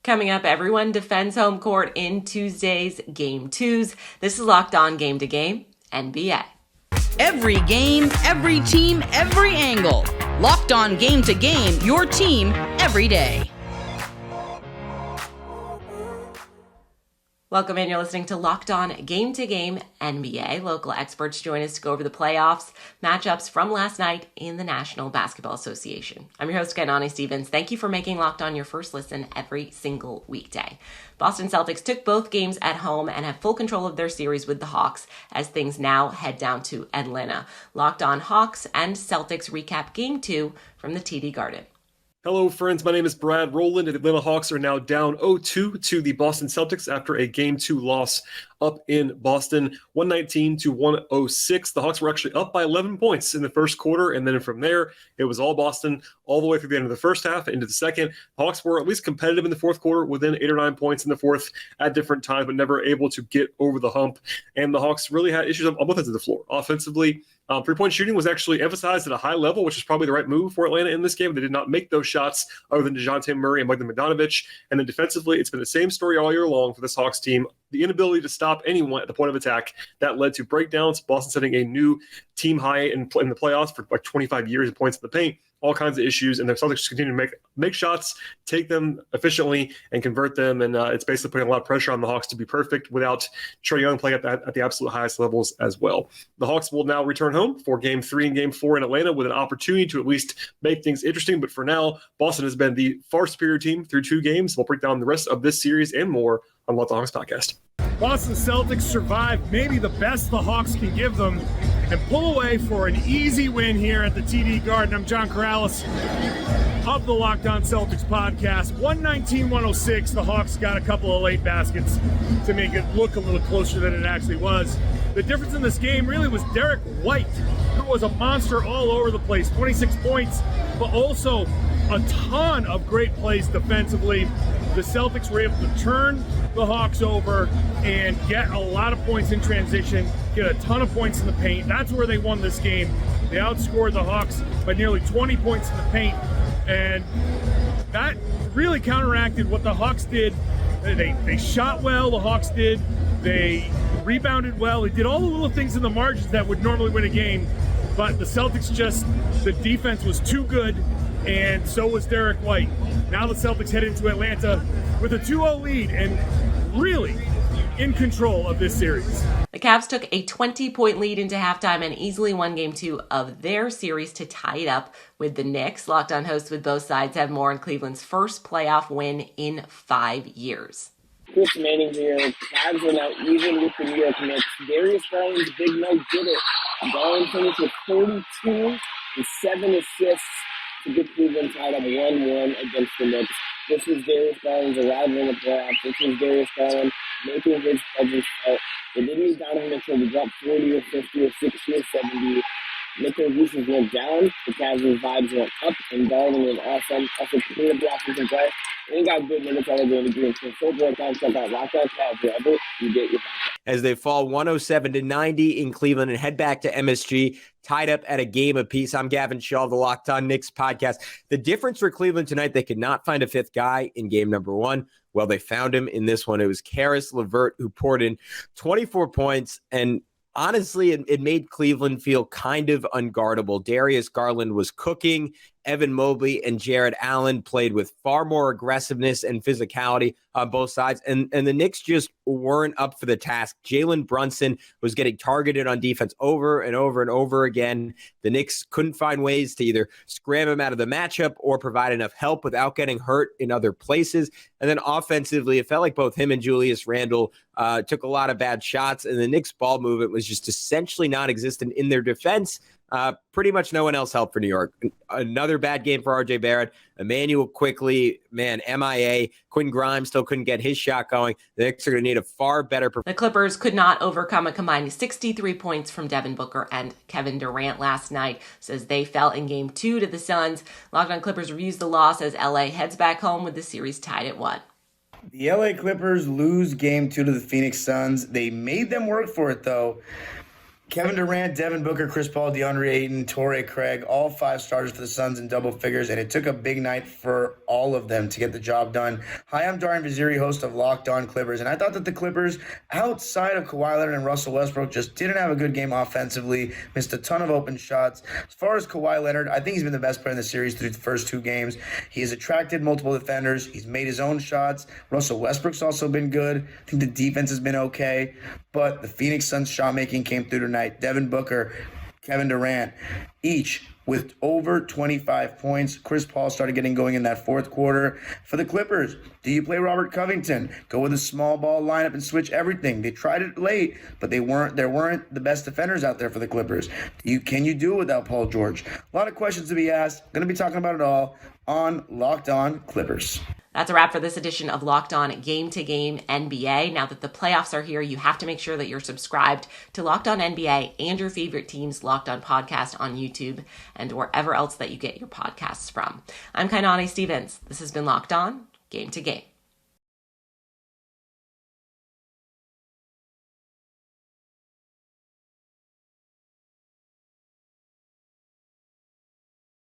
Coming up, everyone defends home court in Tuesday's Game 2s. This is Locked On Game to Game, NBA. Every game, every team, every angle. Locked On Game to Game, your team every day. Welcome in. You're listening to Locked On Game to Game NBA. Local experts join us to go over the playoffs, matchups from last night in the National Basketball Association. I'm your host, Kainani Stevens. Thank you for making Locked On your first listen every single weekday. Boston Celtics took both games at home and have full control of their series with the Hawks as things now head down to Atlanta. Locked On Hawks and Celtics recap Game 2 from the TD Garden. Hello, friends. My name is Brad Rowland, and the Atlanta Hawks are now down 0-2 to the Boston Celtics after a Game 2 loss up in Boston, 119-106. The Hawks were actually up by 11 points in the first quarter, and then from there, it was all Boston all the way through the end of the first half into the second. The Hawks were at least competitive in the fourth quarter, within 8 or 9 points in the fourth at different times, but never able to get over the hump. And the Hawks really had issues on both ends of the floor. Offensively, three-point shooting was actually emphasized at a high level, which is probably the right move for Atlanta in this game. They did not make those shots other than DeJounte Murray and Bogdan Bogdanovic. And then defensively, it's been the same story all year long for this Hawks team. The inability to stop anyone at the point of attack that led to breakdowns. Boston setting a new team high in the playoffs for like 25 years in points in the paint. All kinds of issues, and the Celtics just continue to make shots, take them efficiently, and convert them. And it's basically putting a lot of pressure on the Hawks to be perfect without Trae Young playing at the absolute highest levels as well. The Hawks will now return home for Game 3 and Game 4 in Atlanta with an opportunity to at least make things interesting. But for now, Boston has been the far superior team through 2 games. We'll break down the rest of this series and more on Locked On Hawks podcast. Boston Celtics survived maybe the best the Hawks can give them and pull away for an easy win here at the TD Garden. I'm John Corrales of the Locked On Celtics podcast. 119-106. The Hawks got a couple of late baskets to make it look a little closer than it actually was. The difference in this game really was Derek White, who was a monster all over the place. 26 points, but also a ton of great plays defensively. The Celtics were able to turn the Hawks over and get a lot of points in transition, get a ton of points in the paint. That's where they won this game. They outscored the Hawks by nearly 20 points in the paint, and that really counteracted what the Hawks did. They shot well, the Hawks did. They rebounded well. They did all the little things in the margins that would normally win a game, but the Celtics the defense was too good, and so was Derek White. Now the Celtics head into Atlanta with a 2-0 lead and really in control of this series. The Cavs took a 20-point lead into halftime and easily won Game 2 of their series to tie it up with the Knicks. Locked On hosts with both sides have more on Cleveland's first playoff win in 5 years. Chris Manning here. Cavs are now even with the New York Knicks. Darius Garland's big night did it. Garland finished with 42 and 7 assists to get Cleveland tied up 1-1 against the Knicks. This was Darius Garland's arrival in the playoffs. This was Darius Garland making his presence felt. They didn't need Donovan Mitchell to drop 40 or 50 or 60 or 70. Mitchell's uses went down. The Cavs' vibes went up, and Garland was awesome. Also, clean up the offensive play. They got good minutes already in the game. So, football time, check out Locked On Cavs wherever you get your podcast. As they fall 107-90 in Cleveland and head back to MSG, tied up at a game apiece. I'm Gavin Shaw of the Locked On Knicks podcast. The difference for Cleveland tonight, they could not find a fifth guy in game number 1. Well, they found him in this one. It was Karis LeVert who poured in 24 points, and honestly, it made Cleveland feel kind of unguardable. Darius Garland was cooking. Evan Mobley and Jared Allen played with far more aggressiveness and physicality on both sides. And the Knicks just weren't up for the task. Jalen Brunson was getting targeted on defense over and over and over again. The Knicks couldn't find ways to either scram him out of the matchup or provide enough help without getting hurt in other places. And then offensively, it felt like both him and Julius Randle took a lot of bad shots. And the Knicks ball movement was just essentially non-existent in their defense. Pretty much no one else helped for New York. Another bad game for RJ Barrett. Emmanuel quickly, MIA. Quinn Grimes still couldn't get his shot going. The Knicks are going to need a far better performance. The Clippers could not overcome a combined 63 points from Devin Booker and Kevin Durant last night, says they fell in Game 2 to the Suns. Locked On Clippers reviews the loss as LA heads back home with the series tied at 1. The LA Clippers lose Game 2 to the Phoenix Suns. They made them work for it, though. Kevin Durant, Devin Booker, Chris Paul, DeAndre Ayton, Torrey Craig, all 5 starters for the Suns in double figures, and it took a big night for all of them to get the job done. Hi, I'm Darian Vaziri, host of Locked On Clippers, and I thought that the Clippers, outside of Kawhi Leonard and Russell Westbrook, just didn't have a good game offensively, missed a ton of open shots. As far as Kawhi Leonard, I think he's been the best player in the series through the first 2 games. He has attracted multiple defenders. He's made his own shots. Russell Westbrook's also been good. I think the defense has been okay, but the Phoenix Suns shot making came through tonight. Devin Booker, Kevin Durant, each with over 25 points. Chris Paul started getting going in that fourth quarter. For the Clippers, do you play Robert Covington? Go with a small ball lineup and switch everything. They tried it late, but there weren't the best defenders out there for the Clippers. Can you do it without Paul George? A lot of questions to be asked. Going to be talking about it all on Locked On Clippers. That's a wrap for this edition of Locked On Game to Game NBA. Now that the playoffs are here, you have to make sure that you're subscribed to Locked On NBA and your favorite team's Locked On podcast on YouTube and wherever else that you get your podcasts from. I'm Kainani Stevens. This has been Locked On Game to Game.